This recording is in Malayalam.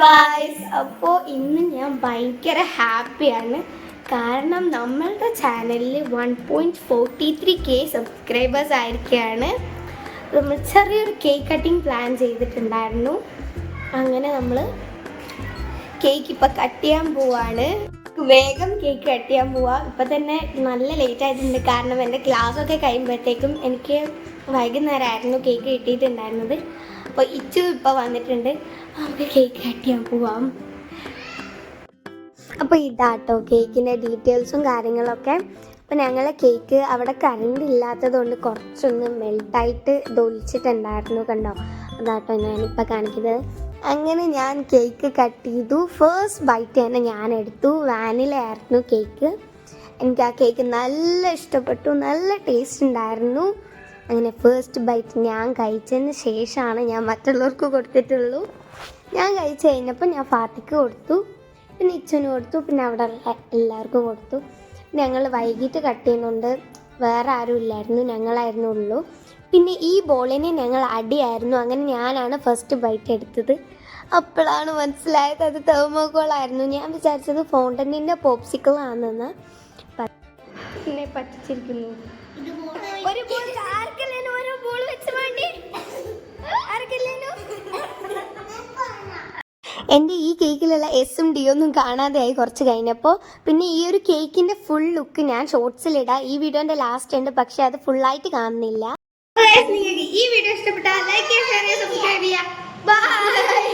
ഗായ്സ്, അപ്പോൾ ഇന്ന് ഞാൻ ഭയങ്കര ഹാപ്പിയാണ്. കാരണം നമ്മളുടെ ചാനലിൽ 1.43K സബ്സ്ക്രൈബേഴ്സ് ആയിരിക്കുകയാണ്. നമ്മൾ ചെറിയൊരു കേക്ക് കട്ടിങ് പ്ലാൻ ചെയ്തിട്ടുണ്ടായിരുന്നു. അങ്ങനെ നമ്മൾ കേക്ക് ഇപ്പം കട്ട് ചെയ്യാൻ പോവാണ്. വേഗം കേക്ക് കട്ട് ചെയ്യാൻ പോവാം. ഇപ്പം തന്നെ നല്ല ലേറ്റ് ആയിട്ടുണ്ട്. കാരണം എൻ്റെ ക്ലാസ്സൊക്കെ കഴിയുമ്പോഴത്തേക്കും എനിക്ക് വൈകുന്നേരമായിരുന്നു കേക്ക് കിട്ടിയിട്ടുണ്ടായിരുന്നത്. അപ്പോൾ ഇച്ചു ഇപ്പോൾ വന്നിട്ടുണ്ട്. നമുക്ക് കേക്ക് കട്ട് ചെയ്യാൻ പോവാം. അപ്പോൾ ഇതാട്ടോ കേക്കിൻ്റെ ഡീറ്റെയിൽസും കാര്യങ്ങളൊക്കെ. അപ്പോൾ ഞങ്ങൾ കേക്ക് അവിടെ കറണ്ട് ഇല്ലാത്തത് കൊണ്ട് കുറച്ചൊന്ന് മെൽട്ടായിട്ട് ദൊലിച്ചിട്ടുണ്ടായിരുന്നു. കണ്ടോ, അതാട്ടോ ഞാനിപ്പോൾ കാണിക്കുന്നത്. അങ്ങനെ ഞാൻ കേക്ക് കട്ട് ചെയ്തു. ഫസ്റ്റ് ബൈറ്റ് തന്നെ ഞാൻ എടുത്തു. വാനില ആയിരുന്നു കേക്ക്. എനിക്ക് ആ കേക്ക് നല്ല ഇഷ്ടപ്പെട്ടു, നല്ല ടേസ്റ്റ് ഉണ്ടായിരുന്നു. അങ്ങനെ ഫസ്റ്റ് ബൈറ്റ് ഞാൻ കഴിച്ചതിന് ശേഷമാണ് ഞാൻ മറ്റുള്ളവർക്ക് കൊടുത്തിട്ടുള്ളൂ. ഞാൻ കഴിച്ച് കഴിഞ്ഞപ്പോൾ ഞാൻ ഫാത്തിക്ക് കൊടുത്തു, പിന്നെ ഇച്ചന് കൊടുത്തു, പിന്നെ അവിടെ എല്ലാവർക്കും കൊടുത്തു. ഞങ്ങൾ വൈകിട്ട് കട്ട് ചെയ്യുന്നുണ്ട്, വേറെ ആരും ഇല്ലായിരുന്നു, ഞങ്ങളായിരുന്നു ഉള്ളൂ. പിന്നെ ഈ ബോളിനെ ഞങ്ങൾ അടിയായിരുന്നു. അങ്ങനെ ഞാനാണ് ഫസ്റ്റ് ബൈറ്റ് എടുത്തത്. അപ്പോഴാണ് മനസ്സിലായത് അത് തെർമോക്കോളായിരുന്നു. ഞാൻ വിചാരിച്ചത് ഫോണ്ടനിൻ്റെ പോപ്സിക്കിളാണെന്ന്. പിന്നെ പറ്റിച്ചിരിക്കുന്നു. എൻ്റെ ഈ കേക്കിലുള്ള എസും ഡി ഒന്നും കാണാതെയായി കുറച്ച് കഴിഞ്ഞപ്പോൾ. പിന്നെ ഈ ഒരു കേക്കിൻ്റെ ഫുൾ ലുക്ക് ഞാൻ ഷോർട്സിലിടാം. ഈ വീഡിയോൻ്റെ ലാസ്റ്റ് ഉണ്ട്, പക്ഷെ അത് ഫുള്ളായിട്ട് കാണുന്നില്ല. നിങ്ങൾക്ക് ഈ വീഡിയോ ഇഷ്ടപ്പെട്ടാൽ ലൈക്ക് ചെയ്യുക, ഷെയർ ചെയ്യുക, സബ്സ്ക്രൈബ് ചെയ്യുക. ബൈ.